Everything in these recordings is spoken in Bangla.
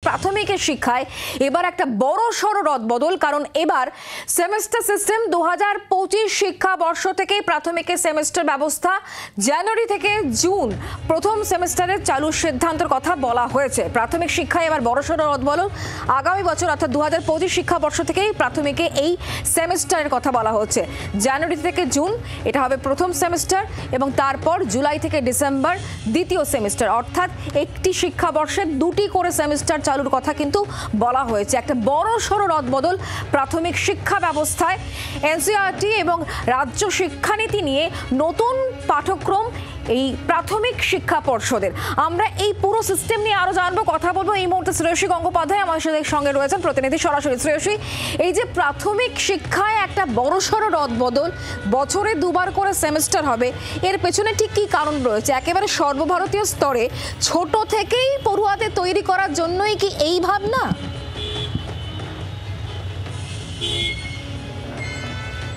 প্রাথমিকের শিক্ষায় এবার একটা বড় সড় রদবদল, কারণ এবার সেমেস্টার সিস্টেম 2025 শিক্ষাবর্ষ থেকে প্রাথমিকের সেমেস্টার ব্যবস্থা জানুয়ারি থেকে জুন প্রথম সেমেস্টারের চালুর সিদ্ধান্তের কথা বলা হয়েছে। প্রাথমিক শিক্ষায় এবার বড় সড় রদবদল, আগামী বছর অর্থাৎ 2025 শিক্ষাবর্ষ থেকেই প্রাথমিকে এই সেমেস্টারের কথা বলা হচ্ছে। জানুয়ারি থেকে জুন এটা হবে প্রথম সেমেস্টার এবং তারপর জুলাই থেকে ডিসেম্বর দ্বিতীয় সেমেস্টার, অর্থাৎ একটি শিক্ষাবর্ষে দুটি করে সেমেস্টার চালুর কথা কিন্তু বলা হয়েছে। একটা বড় সড় রদবদল প্রাথমিক শিক্ষা ব্যবস্থায়। এনসিইআরটি এবং রাজ্য শিক্ষানীতি নিয়ে নতুন পাঠ্যক্রম এই প্রাথমিক শিক্ষা পর্ষদের। আমরা এই পুরো সিস্টেম নিয়ে আরো জানবো, কথা বলবো। এই মুহূর্তে শ্রেয়সী গঙ্গোপাধ্যায় আমার সঙ্গে রয়েছেন, প্রতিনিধি সরাসরি। শ্রেয়সী, এই যে প্রাথমিক শিক্ষায় একটা বড়সড় রদবদল, বছরে দুবার করে সেমেস্টার হবে, এর পেছনে ঠিক কি কারণ রয়েছে? একেবারে সর্বভারতীয় স্তরে ছোট থেকেই পড়ুয়াদের তৈরি করার জন্যই কি এই ভাবনা?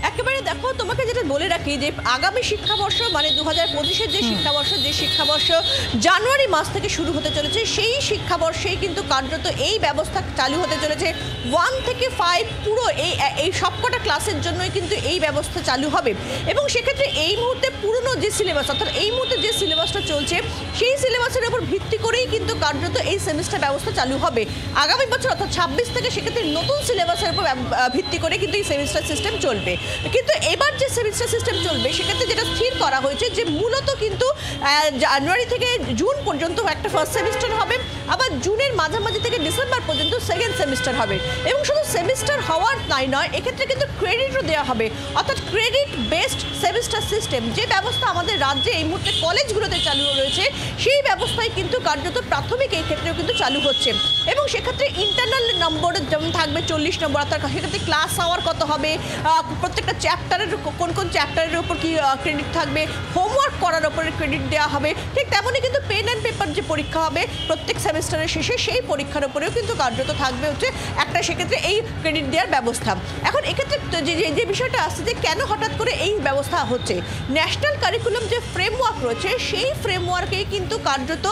একেবারে দেখো, তোমাকে যেটা বলে রাখি যে আগামী শিক্ষাবর্ষ মানে 2025-এর যে শিক্ষাবর্ষ জানুয়ারি মাস থেকে শুরু হতে চলেছে, সেই শিক্ষাবর্ষেই কিন্তু কার্যত এই ব্যবস্থা চালু হতে চলেছে। 1 থেকে 5 পুরো এই সবকটা ক্লাসের জন্যই কিন্তু এই ব্যবস্থা চালু হবে। এবং সেক্ষেত্রে এই মুহূর্তে পুরনো যে সিলেবাস, অর্থাৎ এই মুহূর্তে যে সিলেবাসটা চলছে সেই সিলেবাসের উপর ভিত্তি করেই কিন্তু কার্যত এই সেমিস্টার ব্যবস্থা চালু হবে। আগামী বছর অর্থাৎ 26 থেকে সেক্ষেত্রে নতুন সিলেবাসের উপর ভিত্তি করে কিন্তু এই সেমিস্টার সিস্টেম চলবে। কিন্তু এবার যে সেমিস্টার সিস্টেম চলবে সেক্ষেত্রে যেটা স্থির করা হয়েছে যে মূলত কিন্তু জানুয়ারি থেকে জুন পর্যন্ত একটা ফার্স্ট সেমিস্টার হবে, আবার জুনের মাঝামাঝি থেকে ডিসেম্বর পর্যন্ত সেকেন্ড সেমিস্টার হবে। এবং শুধু সেমিস্টার হওয়ার তাই নয়, এক্ষেত্রে কিন্তু ক্রেডিটও দেওয়া হবে, অর্থাৎ ক্রেডিট বেসড সেমিস্টার সিস্টেম যে ব্যবস্থা আমাদের রাজ্যে এই মুহূর্তে কলেজগুলোতে চালু রয়েছে, সেই ব্যবস্থায় কিন্তু কার্যত প্রাথমিক এই ক্ষেত্রেও কিন্তু চালু হচ্ছে। এবং সেক্ষেত্রে ইন্টারনাল নম্বর যেমন থাকবে 40 নম্বর, অর্থাৎ সেক্ষেত্রে ক্লাস আওয়ার কত হবে, প্রত্যেকটা চ্যাপ্টারের কোন কোন চ্যাপ্টারের উপর কি ক্রেডিট থাকবে, হোমওয়ার্ক করার উপরে ক্রেডিট দেওয়া হবে। ঠিক তেমনই কিন্তু পেন অ্যান্ড পেপার যে পরীক্ষা হবে প্রত্যেক সেমিস্টারের শেষে, সেই পরীক্ষার উপরেও কিন্তু কার্যত থাকবে হচ্ছে একটা সেক্ষেত্রে এই ক্রেডিট দেওয়ার ব্যবস্থা। এখন এক্ষেত্রে যে বিষয়টা আসছে যে কেন হঠাৎ করে এই ব্যবস্থা হচ্ছে, ন্যাশনাল কারিকুলাম যে ফ্রেমওয়ার্ক রয়েছে সেই ফ্রেমওয়ার্কেই কিন্তু কার্যত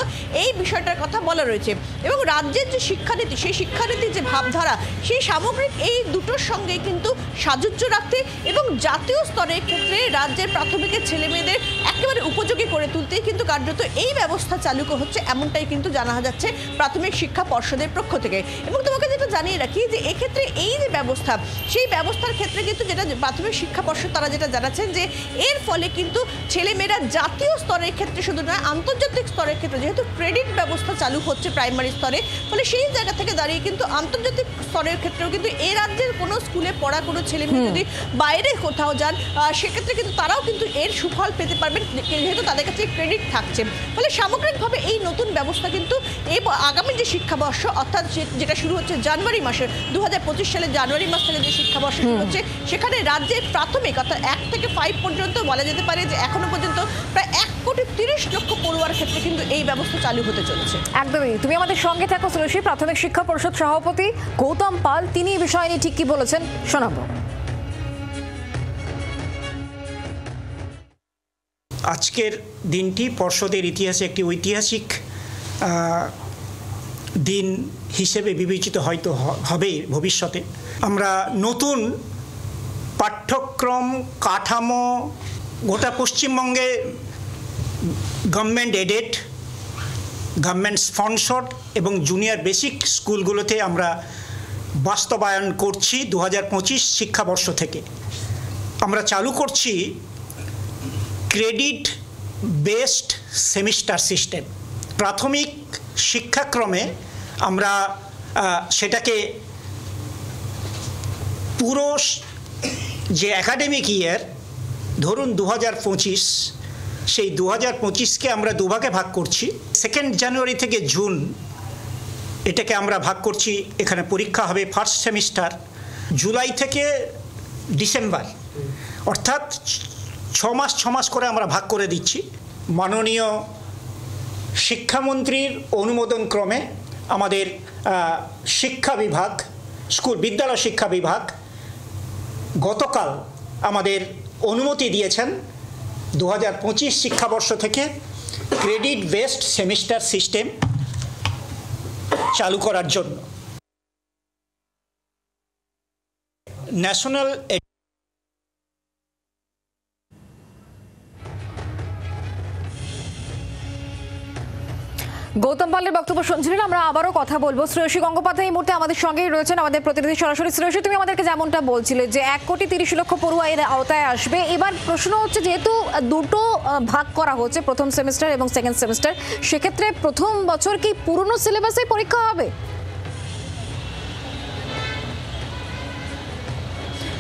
এই বিষয়টার কথা বলা রয়েছে। এবং রাজ্যের যে শিক্ষানীতি, সেই শিক্ষানীতির যে ভাবধারা, সেই সামগ্রিক এই দুটোর সঙ্গে কিন্তু সাযুজ্য রাখতে এবং জাতীয় স্তরের ক্ষেত্রে রাজ্যের প্রাথমিকের ছেলেমেয়েদের একেবারে উপযোগী করে তুলতেই কিন্তু কার্যত এই ব্যবস্থা চালু হচ্ছে, এমনটাই কিন্তু জানা যাচ্ছে প্রাথমিক শিক্ষা পর্ষদের পক্ষ থেকে। এবং তোমাকে যেটা জানিয়ে রাখি যে এক্ষেত্রে এই যে ব্যবস্থা, সেই ব্যবস্থার ক্ষেত্রে কিন্তু যেটা প্রাথমিক শিক্ষা পর্ষদ তারা যেটা জানাচ্ছেন যে এর ফলে কিন্তু ছেলেমেয়েরা জাতীয় স্তরের ক্ষেত্রে শুধু নয়, আন্তর্জাতিক স্তরের ক্ষেত্রে যেহেতু ক্রেডিট ব্যবস্থা চালু হচ্ছে প্রাইমারি স্তরে, ফলে সেই জায়গা থেকে দাঁড়িয়ে কিন্তু আন্তর্জাতিক স্তরের ক্ষেত্রেও কিন্তু এই রাজ্যের কোনো স্কুলে পড়া কোনো ছেলেমেয়ে যদি বাইরে কোথাও যান, সেক্ষেত্রে কিন্তু তারাও কিন্তু এর সুফল পেতে পারবেন, যেহেতু তাদের কাছে ক্রেডিট থাকছে। ফলে সামগ্রিকভাবে এই নতুন ব্যবস্থা কিন্তু এই আগামী যে শিক্ষাবর্ষ, অর্থাৎ যেটা শুরু হচ্ছে জানুয়ারি মাসে 2025 সালের জানুয়ারি মাস থেকে যে শিক্ষাবর্ষ শুরু হচ্ছে, সেখানে রাজ্যের প্রাথমিক অর্থাৎ 1 থেকে 5 পর্যন্ত বলা যেতে পারে যে এখনো পর্যন্ত প্রায় 1,30 লক্ষ পড়ুয়ার ক্ষেত্রে কিন্তু এই ব্যবস্থা চালু হতে চলেছে। একদমই, তুমি আমাদের সঙ্গে থাকো শ্রেয়সী। প্রাথমিক শিক্ষা পরিষদ সভাপতি গৌতম পাল তিনি এই বিষয় নিয়ে ঠিক কি বলেছেন শোনাবো। আজকের দিনটি পর্ষদের ইতিহাসে একটি ঐতিহাসিক দিন হিসেবে বিবেচিত হয়তো হবে ভবিষ্যতে। আমরা নতুন পাঠ্যক্রম কাঠামো গোটা পশ্চিমবঙ্গে গভর্নমেন্ট এডেড, গভর্নমেন্ট স্পন্সর্ড এবং জুনিয়র বেসিক স্কুলগুলোতে আমরা বাস্তবায়ন করছি 2025 শিক্ষাবর্ষ থেকে। আমরা চালু করছি ক্রেডিট বেসড সেমিস্টার সিস্টেম। প্রাথমিক শিক্ষাক্রমে আমরা সেটাকে পুরো যে একাডেমিক ইয়ার ধরুন 2025, সেই 2025কে আমরা দুভাগে ভাগ করছি। 2 জানুয়ারি থেকে জুন এটাকে আমরা ভাগ করছি, এখানে পরীক্ষা হবে ফার্স্ট সেমিস্টার। জুলাই থেকে ডিসেম্বর, অর্থাৎ 6 মাস করে আমরা ভাগ করে দিচ্ছি। মাননীয় শিক্ষামন্ত্রীর অনুমোদন ক্রমে আমাদের শিক্ষা বিভাগ, বিদ্যালয় শিক্ষা বিভাগ গতকাল আমাদের অনুমতি দিয়েছেন 2025 শিক্ষাবর্ষ থেকে ক্রেডিট বেসড সেমিস্টার সিস্টেম চালু করার জন্য। ন্যাশনাল গৌতম পালের বক্তব্য শুনছিলেন। আমরা আবারও কথা বলবো। শ্রেয়সী গঙ্গোপাধ্যায় এই মুহূর্তে আমাদের সঙ্গেই রয়েছেন, আমাদের প্রতিনিধি সরাসরি। শ্রেয়সী, তুমি আমাদেরকে যেমনটা বলছিলে যে 1,30,00,000 পড়ুয়া এর আওতায় আসবে। এবার প্রশ্ন হচ্ছে, যেহেতু দুটো ভাগ করা হচ্ছে, প্রথম সেমিস্টার এবং সেকেন্ড সেমিস্টার, সেক্ষেত্রে প্রথম বছর কি পুরনো সিলেবাসে পরীক্ষা হবে?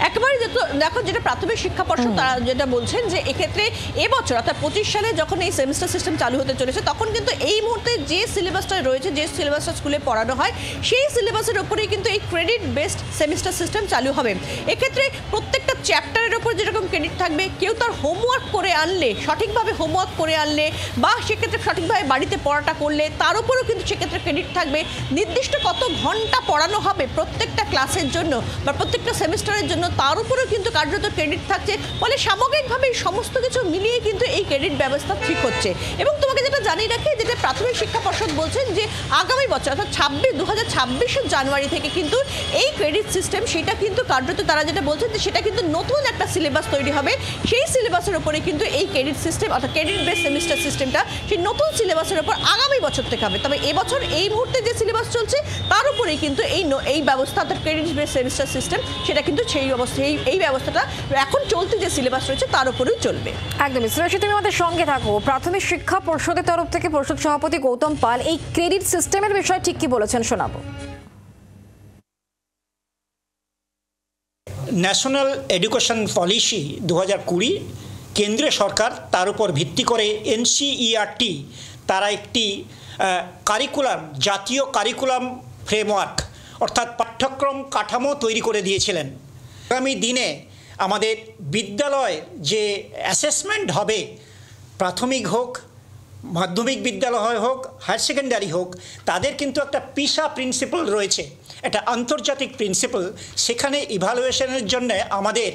একেবারে দেখো, যেটা প্রাথমিক শিক্ষা পর্ষদ তারা যেটা বলছেন যে এক্ষেত্রে এবছর অর্থাৎ 25 সালে যখন এই সেমিস্টার সিস্টেম চালু হতে চলেছে, তখন কিন্তু এই মুহূর্তে যে সিলেবাসটা রয়েছে, যে সিলেবাসটা স্কুলে পড়ানো হয়, সেই সিলেবাসের উপরেই কিন্তু এই ক্রেডিট বেসড সেমিস্টার সিস্টেম চালু হবে। এক্ষেত্রে প্রত্যেকটা চ্যাপ্টারের উপর যেরকম ক্রেডিট থাকবে, কেউ তার হোমওয়ার্ক করে আনলে, সঠিকভাবে হোমওয়ার্ক করে আনলে বা সেক্ষেত্রে সঠিকভাবে বাড়িতে পড়াটা করলে তার উপরেও কিন্তু সেক্ষেত্রে ক্রেডিট থাকবে। নির্দিষ্ট কত ঘন্টা পড়ানো হবে প্রত্যেকটা ক্লাসের জন্য বা প্রত্যেকটা সেমিস্টারের জন্য, তার উপরেও কিন্তু কার্যত ক্রেডিট থাকছে। ফলে সামগ্রিকভাবে সমস্ত কিছু মিলিয়ে কিন্তু এই ক্রেডিট ব্যবস্থা ঠিক হচ্ছে। এবং তোমাকে যেটা জানিয়ে রাখি, যেটা প্রাথমিক শিক্ষা পর্ষদ বলছেন যে আগামী বছর অর্থাৎ 2026 জানুয়ারি থেকে কিন্তু এই ক্রেডিট সিস্টেম, সেটা কিন্তু কার্যত তারা যেটা বলছেন যে সেটা কিন্তু নতুন একটা সিলেবাস তৈরি হবে। সেই সিলেবাসের উপরে কিন্তু এই ক্রেডিট সিস্টেম অর্থাৎ ক্রেডিট বেস সেমিস্টার সিস্টেমটা সেই নতুন সিলেবাসের উপর আগামী বছর থেকে হবে। তবে এবছর এই মুহূর্তে যে সিলেবাস চলছে তার উপরেই কিন্তু এই ব্যবস্থা অর্থাৎ ক্রেডিট বেস সেমিস্টার সিস্টেম, সেটা কিন্তু সেই এই ব্যবস্থাটা এখন চলতে যে সিলেবাস রয়েছে তার উপরেই চলবে। একদমই। শ্রেয়সী, তুমি আমাদের সঙ্গে থাকো। প্রাথমিক শিক্ষা পর্ষদের তরফ থেকে পর্ষদ সভাপতি গৌতম পাল এই ক্রেডিট সিস্টেমের বিষয়ে ঠিক কি বলেছেন শোনাবো। ন্যাশনাল এডুকেশন পলিসি 2020 কেন্দ্রীয় সরকার, তার উপর ভিত্তি করে NCERT তারা একটি কারিকুলাম, জাতীয় কারিকুলাম ফ্রেমওয়ার্ক অর্থাৎ পাঠ্যক্রম কাঠামো তৈরি করে দিয়েছিলেন। আগামী দিনে আমাদের বিদ্যালয় যে অ্যাসেসমেন্ট হবে, প্রাথমিক হোক, মাধ্যমিক বিদ্যালয় হোক, হায়ার সেকেন্ডারি হোক, তাদের কিন্তু একটা পিসা প্রিন্সিপাল রয়েছে, একটা আন্তর্জাতিক প্রিন্সিপাল। সেখানে ইভ্যালুয়েশনের জন্য আমাদের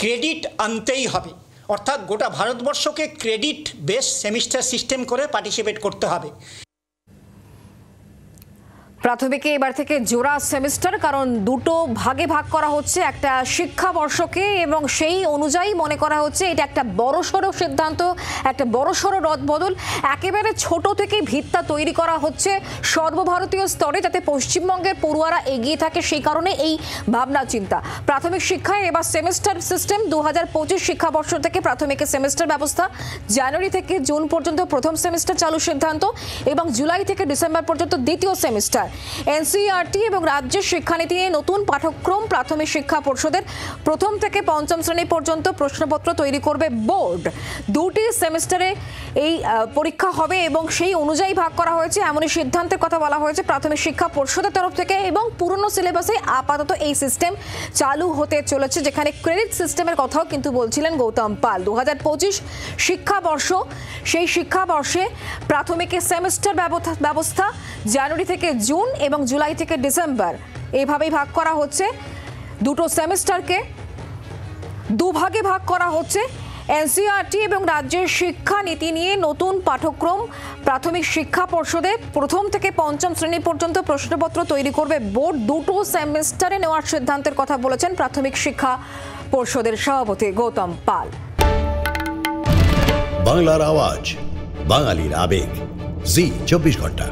ক্রেডিট আনতেই হবে, অর্থাৎ গোটা ভারতবর্ষকে ক্রেডিট বেস সেমিস্টার সিস্টেম করে পার্টিসিপেট করতে হবে। প্রাথমিকে এবার থেকে জোড়া সেমিস্টার, কারণ দুটো ভাগে ভাগ করা হচ্ছে একটা শিক্ষাবর্ষকে, এবং সেই অনুযায়ী মনে করা হচ্ছে এটা একটা বড়সড় সিদ্ধান্ত, একটা বড়সড় রদবদল। একেবারে ছোট থেকে ভিত্তা তৈরি করা হচ্ছে সর্বভারতীয় স্তরে, যাতে পশ্চিমবঙ্গের পড়ুয়ারা এগিয়ে থাকে, সেই কারণে এই ভাবনা চিন্তা। প্রাথমিক শিক্ষায় এবার সেমিস্টার সিস্টেম। 2025 শিক্ষাবর্ষ থেকে প্রাথমিকের সেমিস্টার ব্যবস্থা, জানুয়ারি থেকে জুন পর্যন্ত প্রথম সেমিস্টার চালু সিদ্ধান্ত, এবং জুলাই থেকে ডিসেম্বর পর্যন্ত দ্বিতীয় সেমিস্টার। NCERT এবং রাজ্যের শিক্ষানীতি নিয়ে নতুন পাঠ্যক্রম। প্রাথমিক শিক্ষা পর্ষদের প্রথম থেকে পঞ্চম শ্রেণী পর্যন্ত প্রশ্নপত্র তৈরি করবে বোর্ড। দুটি সেমিস্টারে এই পরীক্ষা হবে এবং সেই অনুযায়ী ভাগ করা হয়েছে, এমনই সিদ্ধান্তের কথা বলা হয়েছে প্রাথমিক শিক্ষা পর্ষদের তরফ থেকে। এবং পুরনো সিলেবাসে আপাতত এই সিস্টেম চালু হতে চলেছে, যেখানে ক্রেডিট সিস্টেমের কথাও কিন্তু বলছিলেন গৌতম পাল। 2025 শিক্ষাবর্ষ, সেই শিক্ষাবর্ষে প্রাথমিকের সেমিস্টার ব্যবস্থা জানুয়ারি থেকে জুন এবং জুলাই থেকে ডিসেম্বর এইভাবেই ভাগ করা হচ্ছে। দুটো সেমিস্টারকে দুভাগে ভাগ করা হচ্ছে। NCERT এবং রাজ্যের শিক্ষানীতি নিয়ে নতুন পাঠ্যক্রম। প্রাথমিক শিক্ষা পর্ষদে প্রথম থেকে পঞ্চম শ্রেণী পর্যন্ত প্রশ্নপত্র তৈরি করবে বোর্ড। দুটো সেমিস্টারে নেওয়ার সিদ্ধান্তের কথা বলেছেন প্রাথমিক শিক্ষা পর্ষদের সভাপতি গৌতম পাল। বাংলার আওয়াজ, বাঙালির আবেগ, জি 24 ঘন্টা।